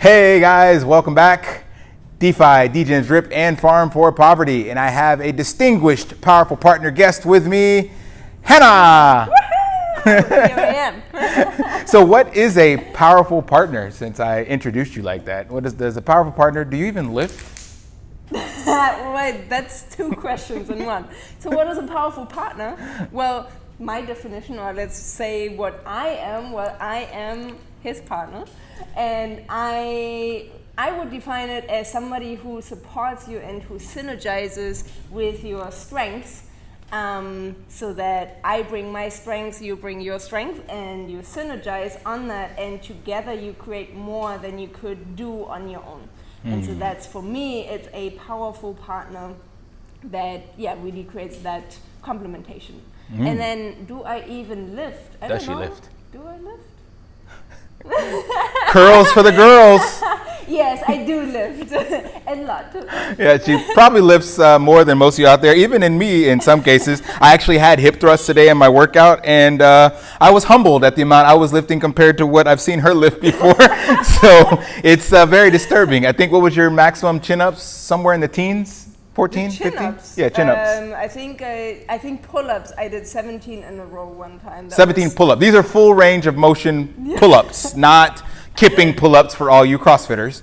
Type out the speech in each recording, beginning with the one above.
Hey guys, welcome back. Defi, degens, drip, and farm for poverty. And I have a distinguished, powerful partner guest with me, Hannah. Here I am. So what is a powerful partner, since I introduced you like that? What does a powerful partner, do you even lift? Wait, that's two questions in one. So what is a powerful partner? Well, my definition, or let's say what I am, well, I am his partner. And I would define it as somebody who supports you and who synergizes with your strengths, so that I bring my strengths, you bring your strength, and you synergize on that, and together you create more than you could do on your own. And so that's, for me, it's a powerful partner that, really creates that complementation. And then, do I even lift? Does she lift? Do I lift? Curls for the girls. Yes, I do lift a lot. Yeah, she probably lifts more than most of you out there. Even in me, in some cases. I actually had hip thrusts today in my workout, and I was humbled at the amount I was lifting compared to what I've seen her lift before. So it's very disturbing. I think, what was your maximum chin-ups? Somewhere in the teens? 14, 15? Yeah, chin-ups. I think pull-ups, I did 17 in a row one time. 17 pull-ups. These are full range of motion pull-ups, not kipping pull-ups for all you CrossFitters.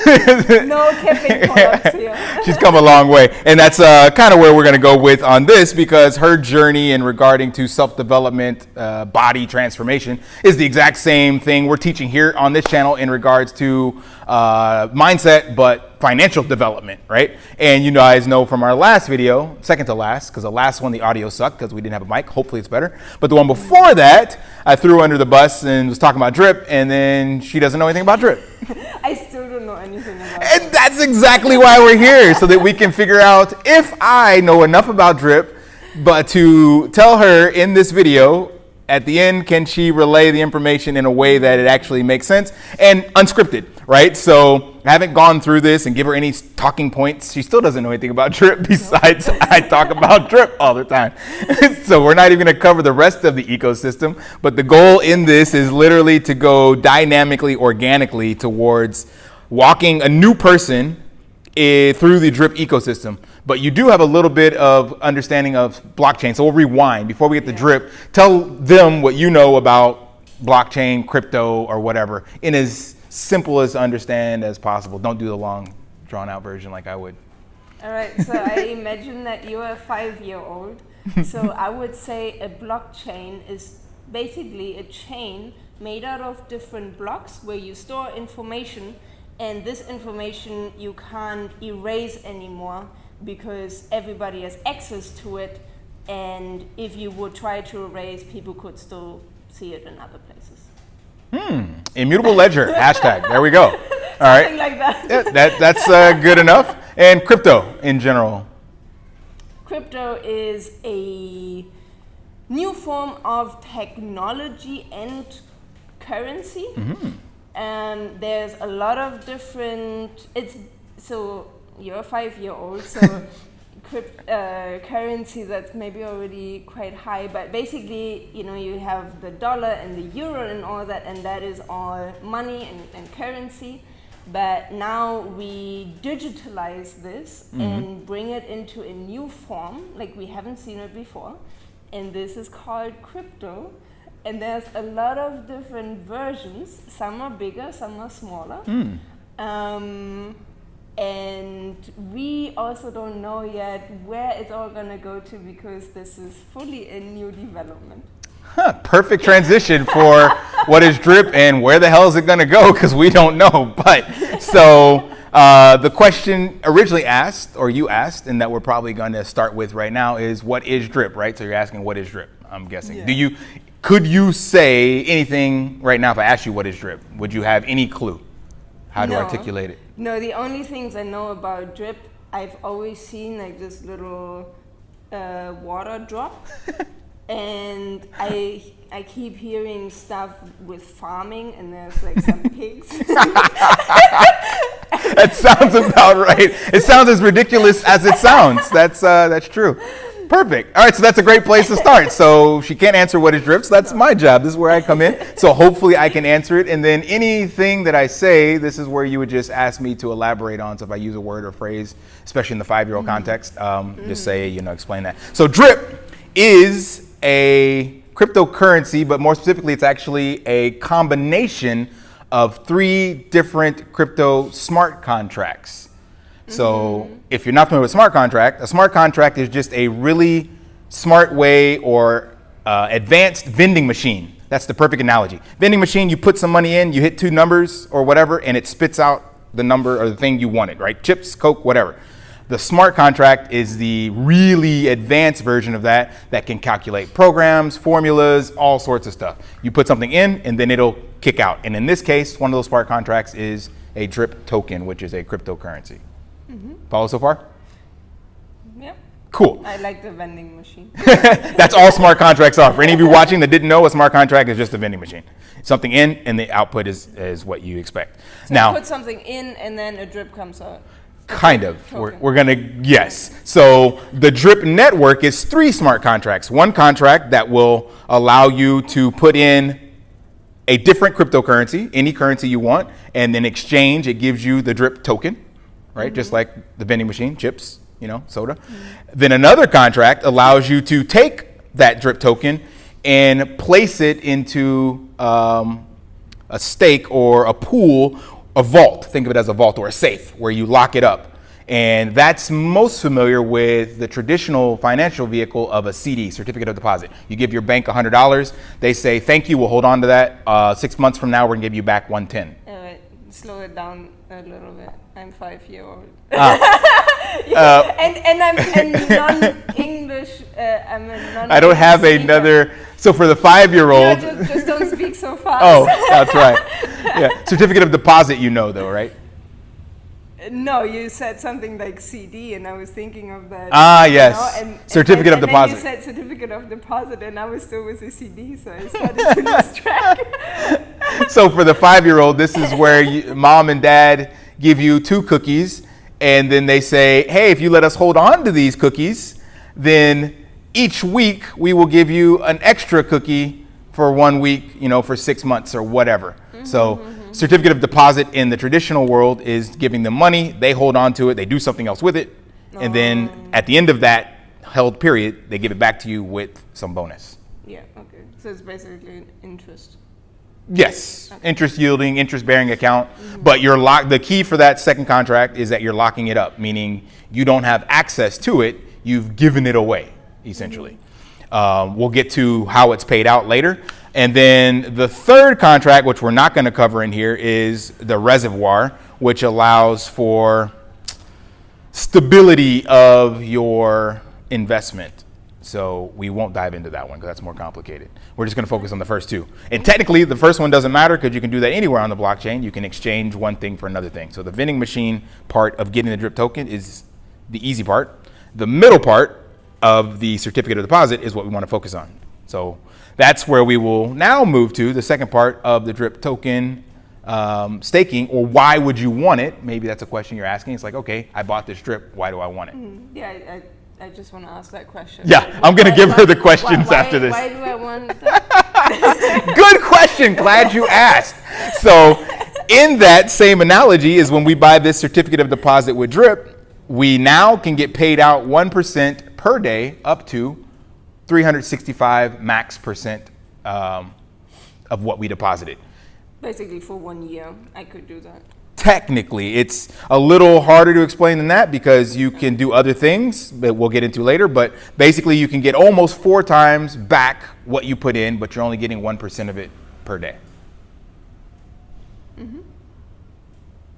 No kipping pull-ups here. She's come a long way. And that's kind of where we're going to go with on this, because her journey in regarding to self-development, body transformation, is the exact same thing we're teaching here on this channel in regards to mindset, but financial development, right? And you guys know from our last video, second to last, because the last one, the audio sucked because we didn't have a mic. Hopefully it's better. But the one before that, I threw her under the bus and was talking about drip, and then she doesn't know anything about drip. I still don't know anything about And drip. that's exactly why we're here, so that we can figure out if I know enough about drip, but to tell her in this video, at the end, can she relay the information in a way that it actually makes sense and unscripted, right? So I haven't gone through this and give her any talking points. She still doesn't know anything about drip, besides I talk about drip all the time. So we're not even going to cover the rest of the ecosystem. But the goal in this is literally to go dynamically, organically towards walking a new person through the drip ecosystem. But you do have a little bit of understanding of blockchain. So we'll rewind. Before we get to drip, tell them what you know about blockchain, crypto, or whatever, in as simple as understand as possible. Don't do the long, drawn-out version like I would. All right, so I imagine that you're a 5-year-old. So I would say a blockchain is basically a chain made out of different blocks where you store information, and this information you can't erase anymore because everybody has access to it, and if you would try to erase, people could still see it in other places. Immutable ledger, hashtag. There we go. All right. Something like that. Yeah, that's good enough. And crypto in general. Crypto is a new form of technology and currency. And there's a lot of different, so you're a 5-year-old, so currency that's maybe already quite high, but basically, you have the dollar and the euro and all that, and that is all money and currency. But now we digitalize this and bring it into a new form, like we haven't seen it before, and this is called crypto. And there's a lot of different versions. Some are bigger, some are smaller. And we also don't know yet where it's all going to go to, because this is fully a new development. Perfect transition for what is drip and where the hell is it going to go, because we don't know. But so the question originally asked, or you asked, and that we're probably going to start with right now, is what is drip, right? So you're asking what is drip, I'm guessing. Yeah. Could you say anything right now if I asked you what is drip? Would you have any clue how to articulate it? No, the only things I know about drip, I've always seen like this little water drop. And I keep hearing stuff with farming, and there's like some pigs. That sounds about right. It sounds as ridiculous as it sounds. That's true. Perfect. All right, so that's a great place to start. So she can't answer what is drip, so that's my job. This is where I come in. So hopefully I can answer it. And then anything that I say, this is where you would just ask me to elaborate on. So if I use a word or phrase, especially in the 5-year-old context, just say, explain that. So drip is a cryptocurrency, but more specifically, it's actually a combination of 3 different crypto smart contracts. So if you're not familiar with a smart contract is just a really smart way or advanced vending machine. That's the perfect analogy. Vending machine, you put some money in, you hit 2 numbers or whatever, and it spits out the number or the thing you wanted, right? Chips, Coke, whatever. The smart contract is the really advanced version of that can calculate programs, formulas, all sorts of stuff. You put something in and then it'll kick out. And in this case, one of those smart contracts is a drip token, which is a cryptocurrency. Follow so far? Yep. Cool. I like the vending machine. That's all smart contracts are. For any of you watching that didn't know, a smart contract is just a vending machine. Something in and the output is what you expect. So now, you put something in and then a drip comes out. Kind of. We're going to, yes. So the drip network is 3 smart contracts. One contract that will allow you to put in a different cryptocurrency, any currency you want, and in exchange, it gives you the drip token, right? Just like the vending machine, chips, soda. Then another contract allows you to take that drip token and place it into a stake or a pool, a vault. Think of it as a vault or a safe where you lock it up. And that's most familiar with the traditional financial vehicle of a CD, certificate of deposit. You give your bank $100. They say, thank you, we'll hold on to that. 6 months from now, we're going to give you back 110. Slow it down a little bit. I'm 5-year-old. And I'm non-English. I'm a non. I don't have another. So for the 5-year-old. Just don't speak so fast. Oh, that's right. Yeah, certificate of deposit, though, right? No, you said something like CD, and I was thinking of that. Ah, yes. Certificate of deposit. Then you said certificate of deposit, and I was still with the CD, so I started to lose track. So for the 5-year-old, this is where mom and dad give you 2 cookies, and then they say, hey, if you let us hold on to these cookies, then each week we will give you an extra cookie for 1 week, for 6 months or whatever. So certificate of deposit in the traditional world is giving them money, they hold on to it, they do something else with it, and then at the end of that held period, they give it back to you with some bonus. Yeah, okay. So it's basically interest. Yes, okay. Interest yielding, interest bearing account, but the key for that second contract is that you're locking it up, meaning you don't have access to it, you've given it away, essentially. We'll get to how it's paid out later. And then the third contract, which we're not going to cover in here, is the reservoir, which allows for stability of your investment. So we won't dive into that one because that's more complicated. We're just going to focus on the first 2. And technically, the first one doesn't matter because you can do that anywhere on the blockchain. You can exchange one thing for another thing. So the vending machine part of getting the drip token is the easy part. The middle part of the certificate of deposit is what we want to focus on. So that's where we will now move to the second part of the drip token staking, or why would you want it? Maybe that's a question you're asking. It's like, okay, I bought this drip. Why do I want it? Yeah, I just want to ask that question. Yeah, I'm going to give her the questions after this. Why do I want that? Good question. Glad you asked. So in that same analogy is when we buy this certificate of deposit with drip, we now can get paid out 1% per day up to 365 max percent of what we deposited. Basically for 1 year, I could do that. Technically, it's a little harder to explain than that because you can do other things that we'll get into later, but basically you can get almost 4 times back what you put in, but you're only getting 1% of it per day.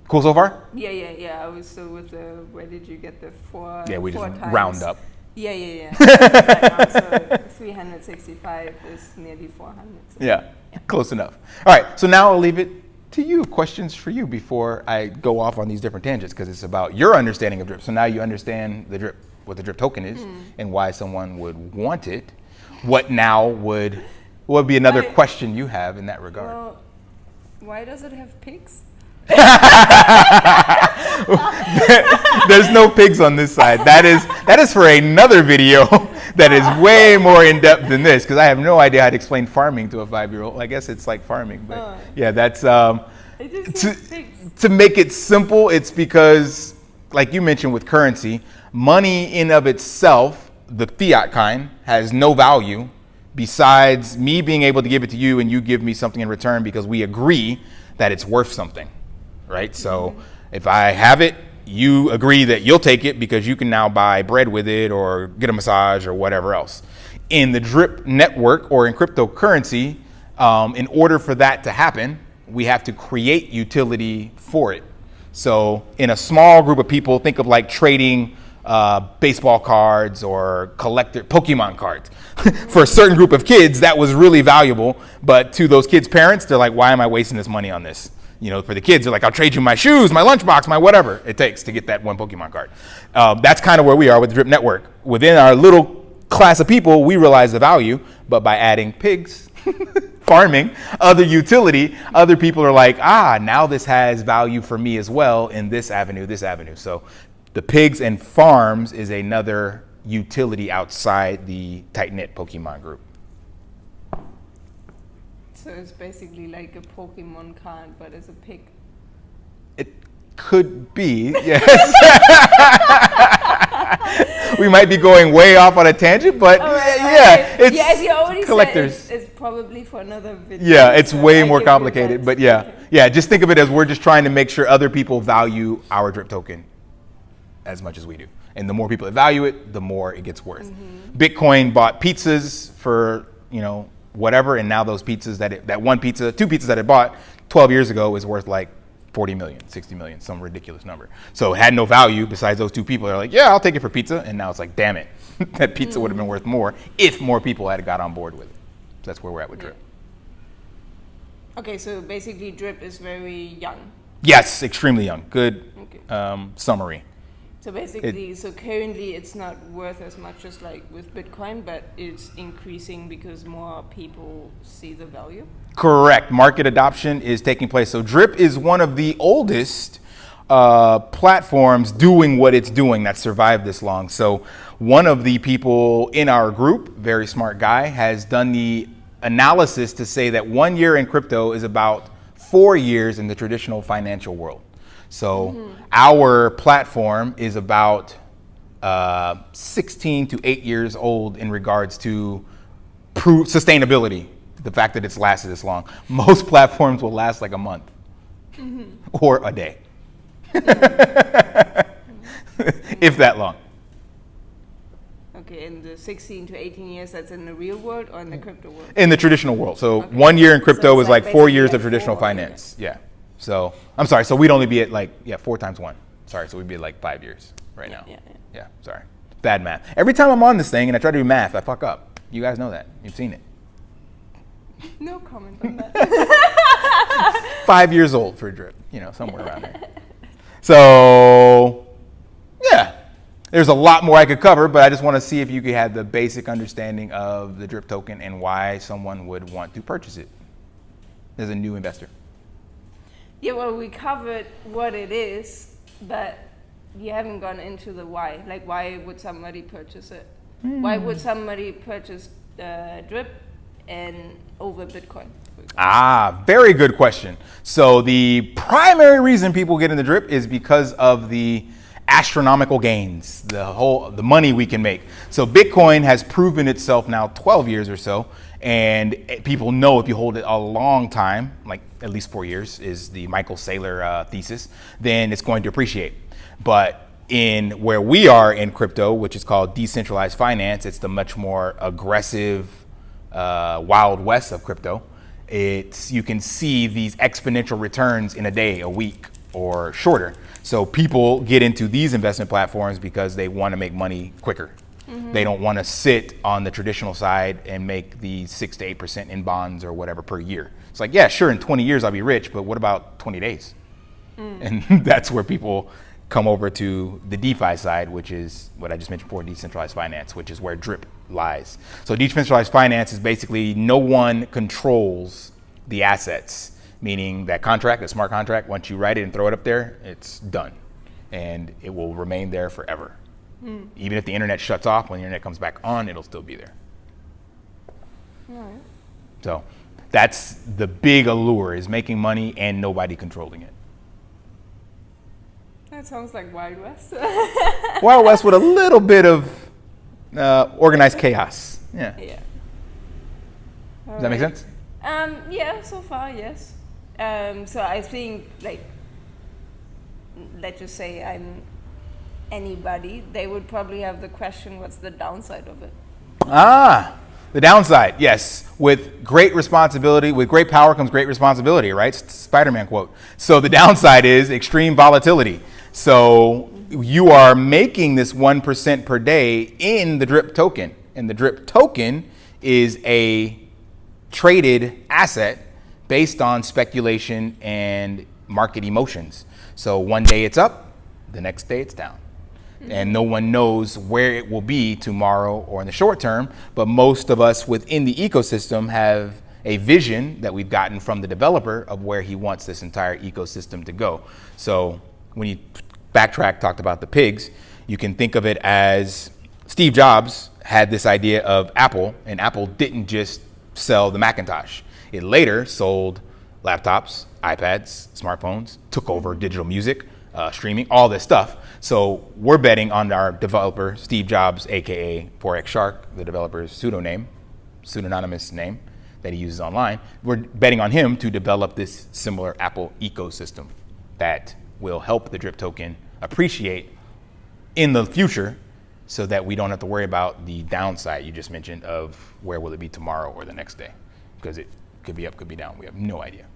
Cool so far? Yeah. I was still with the, where did you get the 4? Yeah, we just times? round up. Yeah. So 365 is nearly 400. So. Yeah, close enough. All right, so now I'll leave it to you. Questions for you before I go off on these different tangents because it's about your understanding of drip. So now you understand the drip, what the drip token is and why someone would want it. What would be another question you have in that regard? Well, why does it have pigs? There's no pigs on this side. That is for another video. that is way more in depth than this, because I have no idea how to explain farming to a 5-year-old. I guess it's like farming, but yeah, that's to make it simple. It's because, like you mentioned with currency, money in of itself, the fiat kind, has no value besides me being able to give it to you and you give me something in return because we agree that it's worth something, right? So if I have it, you agree that you'll take it because you can now buy bread with it or get a massage or whatever else. In the drip network or in cryptocurrency, in order for that to happen, we have to create utility for it. So in a small group of people, think of like trading baseball cards or collector Pokemon cards. For a certain group of kids, that was really valuable. But to those kids' parents, they're like, why am I wasting this money on this? You know, for the kids, they're like, I'll trade you my shoes, my lunchbox, my whatever it takes to get that one Pokemon card. That's kind of where we are with the Drip Network. Within our little class of people, we realize the value, but by adding pigs, farming, other utility, other people are like, now this has value for me as well in this avenue, this avenue. So the pigs and farms is another utility outside the tight-knit Pokemon group. So it's basically like a Pokemon card, but it's a pig. It could be, yes. We might be going way off on a tangent, but it's as you already collectors. Said, it's probably for another video. Yeah, it's way more complicated, but yeah, just think of it as we're just trying to make sure other people value our drip token as much as we do. And the more people that value it, the more it gets worth. Bitcoin bought pizzas for, whatever, and now those pizzas two pizzas that it bought 12 years ago is worth like 40 million, 60 million, some ridiculous number. So it had no value besides those two people. They're like, yeah, I'll take it for pizza. And now it's like, damn it, that pizza would have been worth more if more people had got on board with it. So that's where we're at with Drip. Okay, so basically Drip is very young. Yes, extremely young. Good summary. So basically, currently it's not worth as much as like with Bitcoin, but it's increasing because more people see the value? Correct. Market adoption is taking place. So Drip is one of the oldest platforms doing what it's doing that survived this long. So one of the people in our group, very smart guy, has done the analysis to say that 1 year in crypto is about 4 years in the traditional financial world. So our platform is about 16 to 8 years old in regards to sustainability, the fact that it's lasted this long. Most platforms will last like a month or a day, if that long. Okay, in the 16 to 18 years, that's in the real world or in the crypto world? In the traditional world. So 1 year in crypto is like 4 years of traditional finance. Yeah. So I'm sorry. So we'd only be at 4 times 1. Sorry. So we'd be at like 5 years right now. Yeah. Sorry. Bad math. Every time I'm on this thing and I try to do math, I fuck up. You guys know that. You've seen it. No comment on that. 5 years old for Drip. Somewhere around there. So yeah, there's a lot more I could cover, but I just want to see if you could have the basic understanding of the Drip token and why someone would want to purchase it as a new investor. Yeah, well, we covered what it is, but you haven't gone into the why. Like, why would somebody purchase it? Why would somebody purchase Drip and over Bitcoin? Very good question. So the primary reason people get into Drip is because of the astronomical gains, the money we can make. So Bitcoin has proven itself now 12 years or so, and people know if you hold it a long time, like at least 4 years is the Michael Saylor thesis, then it's going to appreciate. But in where we are in crypto, which is called decentralized finance, it's the much more aggressive wild west of crypto. You can see these exponential returns in a day, a week, or shorter. So people get into these investment platforms because they want to make money quicker. They don't want to sit on the traditional side and make the 6 to 8% in bonds or whatever per year. It's like, yeah, sure, in 20 years I'll be rich, but what about 20 days? And that's where people come over to the DeFi side, which is what I just mentioned before, decentralized finance, which is where Drip lies. So decentralized finance is basically no one controls the assets, meaning that contract, that smart contract, once you write it and throw it up there, it's done. And it will remain there forever. Even if the internet shuts off, when the internet comes back on, it'll still be there. Right. So that's the big allure, is making money and nobody controlling it. That sounds like Wild West. Wild West with a little bit of organized chaos. Yeah. Yeah. Does that make sense? Yeah, so far, yes. So I think, like, let's just say I'm anybody, they would probably have the question, what's the downside of it? The downside, yes. With great responsibility, with great power comes great responsibility, right? Spider-Man quote. So the downside is extreme volatility. So you are making this 1% per day in the DRIP token. And the DRIP token is a traded asset based on speculation and market emotions. So one day it's up, the next day it's down. And no one knows where it will be tomorrow or in the short term, but most of us within the ecosystem have a vision that we've gotten from the developer of where he wants this entire ecosystem to go. So when you backtrack, talked about the pigs, you can think of it as Steve Jobs had this idea of Apple, and Apple didn't just sell the Macintosh. It later sold laptops, iPads, smartphones, took over digital music, streaming, all this stuff. So we're betting on our developer, Steve Jobs, aka Forex Shark, the developer's pseudonymous name that he uses online. We're betting on him to develop this similar Apple ecosystem that will help the DRIP token appreciate in the future, so that we don't have to worry about the downside you just mentioned of where will it be tomorrow or the next day, because it could be up, could be down. We have no idea.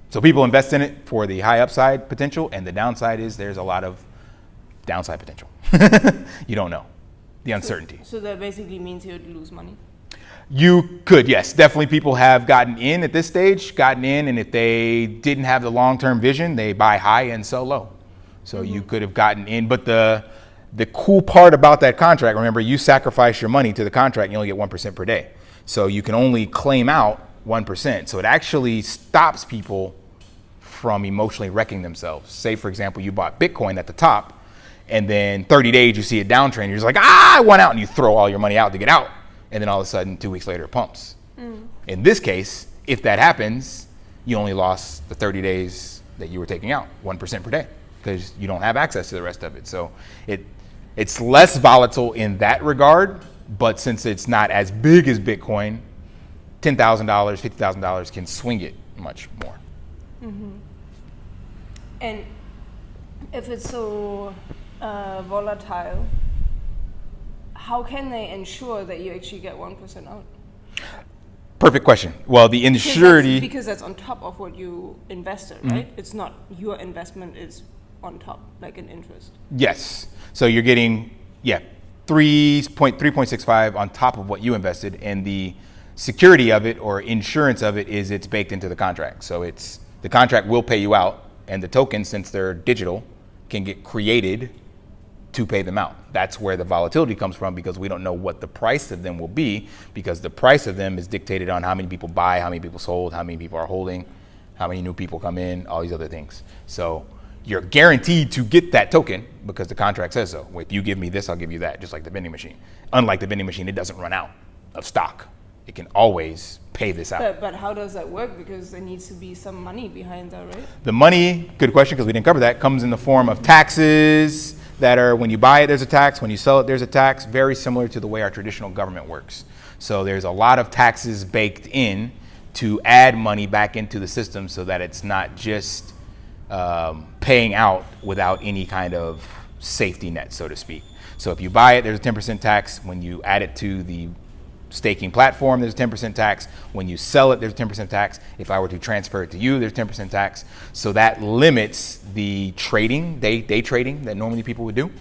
So people invest in it for the high upside potential, and the downside is there's a lot of downside potential. You don't know, the uncertainty. So that basically means you'd lose money? You could, yes. Definitely people have gotten in at this stage, and if they didn't have the long-term vision, they buy high and sell low. So you could have gotten in, but the cool part about that contract, remember, you sacrifice your money to the contract, you only get 1% per day. So you can only claim out 1%. So it actually stops people from emotionally wrecking themselves. Say, for example, you bought Bitcoin at the top, and then 30 days you see a downtrend. You're just like, I went out, and you throw all your money out to get out. And then all of a sudden, 2 weeks later, it pumps. In this case, if that happens, you only lost the 30 days that you were taking out, 1% per day, because you don't have access to the rest of it. So it's less volatile in that regard, but since it's not as big as Bitcoin, $10,000, $50,000 can swing it much more. And if it's so volatile, how can they ensure that you actually get 1% out? Perfect question. Well, the insurity... Because that's on top of what you invested, right? It's not your investment is on top, like an interest. Yes. So you're getting, 3.65 on top of what you invested, and the security of it or insurance of it is it's baked into the contract. So the contract will pay you out, and the tokens, since they're digital, can get created to pay them out. That's where the volatility comes from, because we don't know what the price of them will be, because the price of them is dictated on how many people buy, how many people sold, how many people are holding, how many new people come in, all these other things. So you're guaranteed to get that token because the contract says so. If you give me this, I'll give you that, just like the vending machine. Unlike the vending machine, it doesn't run out of stock. It can always pay this out. But how does that work? Because there needs to be some money behind that, right? The money, good question, because we didn't cover that, comes in the form of taxes that are, when you buy it, there's a tax. When you sell it, there's a tax, very similar to the way our traditional government works. So there's a lot of taxes baked in to add money back into the system so that it's not just paying out without any kind of safety net, so to speak. So if you buy it, there's a 10% tax. When you add it to the staking platform, there's a 10% tax. When you sell it, there's a 10% tax. If I were to transfer it to you, there's 10% tax. So that limits the trading, day trading that normally people would do.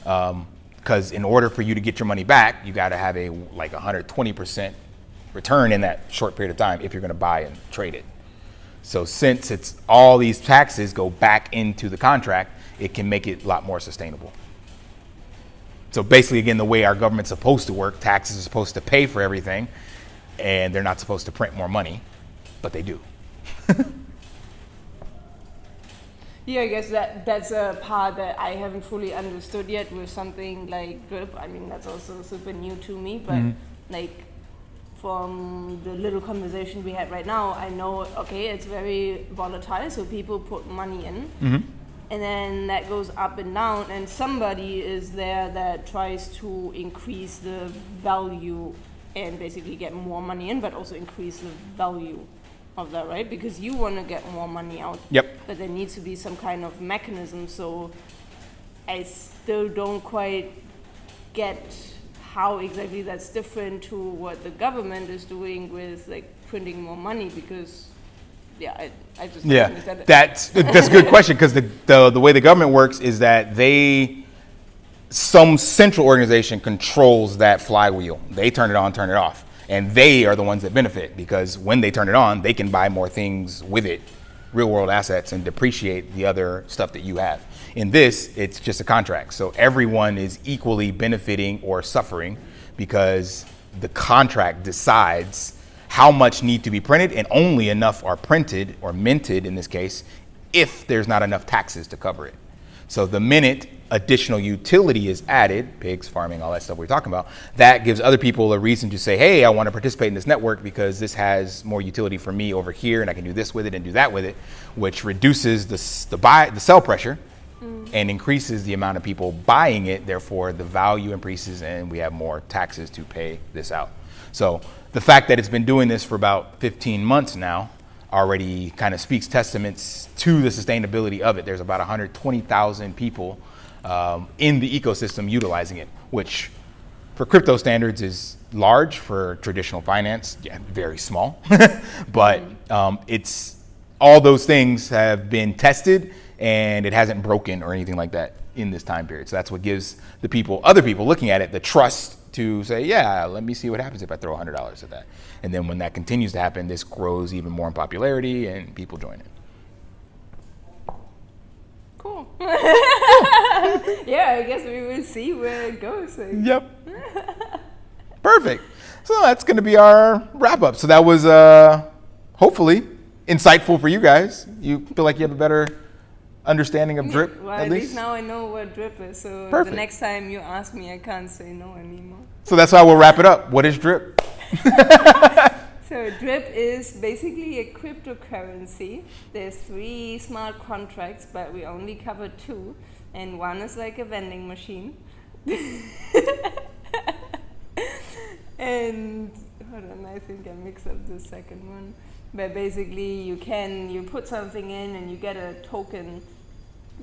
Because in order for you to get your money back, you got to have a 120% return in that short period of time if you're going to buy and trade it. So since it's all these taxes go back into the contract, it can make it a lot more sustainable. So basically, again, the way our government's supposed to work, taxes are supposed to pay for everything, and they're not supposed to print more money, but they do. Yeah, I guess that's a part that I haven't fully understood yet with something like drip. I mean, that's also super new to me, but like from the little conversation we had right now, I know, okay, it's very volatile, so people put money in, and then that goes up and down, and somebody is there that tries to increase the value and basically get more money in, but also increase the value of that, right? Because you want to get more money out. Yep. But there needs to be some kind of mechanism. So I still don't quite get how exactly that's different to what the government is doing with like printing more money. Because I just don't understand it. That's a good question, because the way the government works is that some central organization controls that flywheel. They turn it on, turn it off. And they are the ones that benefit, because when they turn it on, they can buy more things with it, real world assets, and depreciate the other stuff that you have. In this, it's just a contract. So everyone is equally benefiting or suffering, because the contract decides how much need to be printed, and only enough are printed or minted in this case, if there's not enough taxes to cover it. So the minute additional utility is added, pigs, farming, all that stuff we're talking about, that gives other people a reason to say, hey, I want to participate in this network because this has more utility for me over here, and I can do this with it and do that with it, which reduces the sell pressure and increases the amount of people buying it. Therefore, the value increases, and we have more taxes to pay this out. So the fact that it's been doing this for about 15 months now already kind of speaks testaments to the sustainability of it. There's about 120,000 people in the ecosystem utilizing it, which for crypto standards is large. For traditional finance, very small. But it's all those things have been tested, and it hasn't broken or anything like that in this time period. So that's what gives other people looking at it, the trust to say, yeah, let me see what happens if I throw $100 at that. And then when that continues to happen, this grows even more in popularity and people join it. Cool. Yeah, I guess we will see where it goes. Yep. Perfect. So that's going to be our wrap up. So that was hopefully insightful for you guys. You feel like you have a better understanding of drip? Well, at least now I know what drip is. So Perfect. The next time you ask me, I can't say no anymore. So that's how we'll wrap it up. What is drip? So drip is basically a cryptocurrency. There's 3 smart contracts, but we only cover 2. And one is like a vending machine. And hold on, I think I mixed up the second one. But basically you put something in and you get a token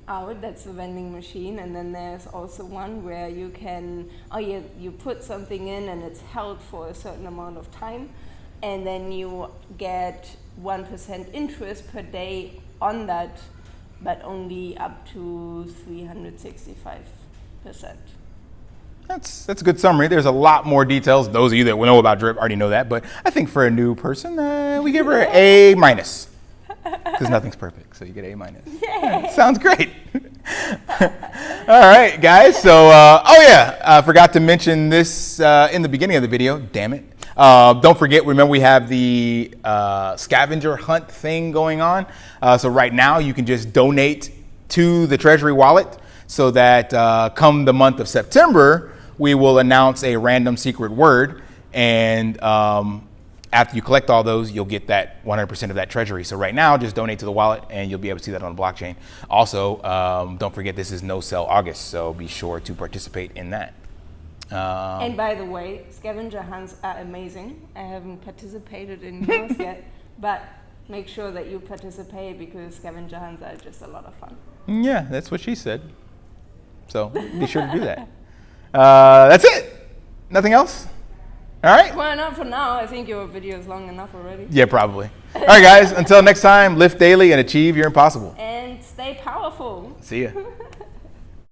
out. That's the vending machine. And then there's also one where you can, you put something in and it's held for a certain amount of time. And then you get 1% interest per day on that, but only up to 365%. That's a good summary. There's a lot more details. Those of you that know about drip already know that, but I think for a new person, we give her A-, because nothing's perfect. So you get A-. Yeah, sounds great. All right, guys. So, I forgot to mention this in the beginning of the video. Damn it. Don't forget, remember we have the scavenger hunt thing going on. So right now you can just donate to the Treasury wallet, so that come the month of September, we will announce a random secret word. And after you collect all those, you'll get that 100% of that Treasury. So right now, just donate to the wallet and you'll be able to see that on the blockchain. Also, don't forget this is No Sell August, so be sure to participate in that. And by the way, scavenger hunts are amazing. I haven't participated in yours yet, but make sure that you participate, because scavenger hunts are just a lot of fun. Yeah, that's what she said. So be sure to do that. That's it. Nothing else? All right. Well, not for now. I think your video is long enough already. Yeah, probably. All right, guys. Until next time, lift daily and achieve your impossible. And stay powerful. See ya.